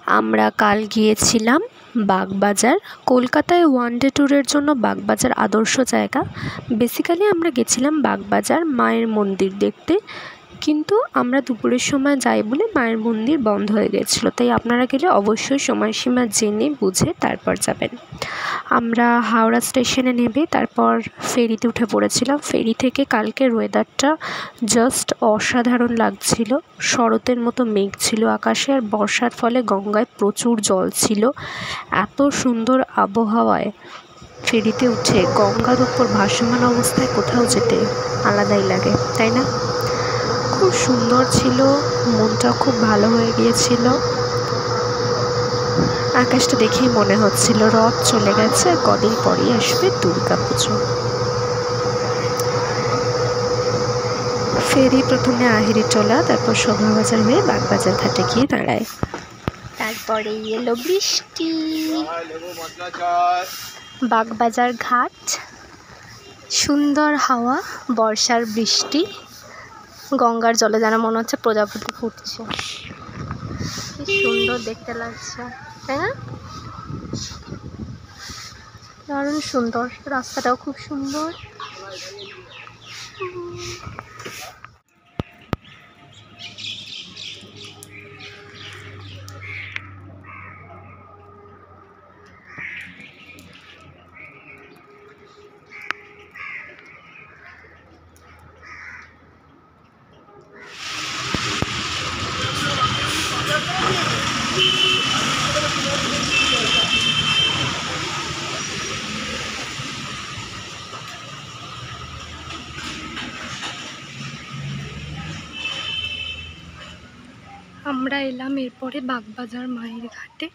আমরা কাল গিয়েছিলাম বাগবাজার। কলকাতায় ওয়ানডে ট্যুরের জন্য বাগবাজার আদর্শ জায়গা। বেসিক্যালি আমরা গেছিলাম বাগবাজার মায়ের মন্দির দেখতে, কিন্তু আমরা দুপুরের সময় যাই বলে মায়ের মন্দির বন্ধ হয়ে গেছিলো, তাই আপনারা গেলে অবশ্যই সময়সীমা জেনে বুঝে তারপর যাবেন। আমরা হাওড়া স্টেশনে নেমে তারপর ফেরিতে উঠে পড়েছিলাম। ফেরি থেকে কালকের ওয়েদারটা জাস্ট অসাধারণ লাগছিল। শরতের মতো মেঘ ছিল আকাশে, আর বর্ষার ফলে গঙ্গায় প্রচুর জল ছিল। এত সুন্দর আবহাওয়ায় ফেরিতে উঠে গঙ্গার উপর ভাসমান অবস্থায় কোথাও যেতে আলাদাই লাগে, তাই না? খুব সুন্দর ছিল, মনটা খুব ভালো হয়ে গিয়েছিল। আকাশটা দেখেই মনে হচ্ছিল রথ চলে গেছে, কদিন পরই আসবে দুর্গাপুজো। ফেরি প্রথমে আহিরিটোলা, তারপর শোভাবাজার হয়ে বাগবাজার ঘাটে গিয়ে দাঁড়ায়। তারপরে এলো বৃষ্টি। বাগবাজার ঘাট, সুন্দর হাওয়া, বর্ষার বৃষ্টি, গঙ্গার জলে যেন মনে হচ্ছে প্রজাপতি ফুটছে। কি সুন্দর দেখতে লাগছে, তাই না? দারুণ সুন্দর, রাস্তাটাও খুব সুন্দর। আমরা এলাম এরপরে বাগবাজার মায়ের ঘাটে।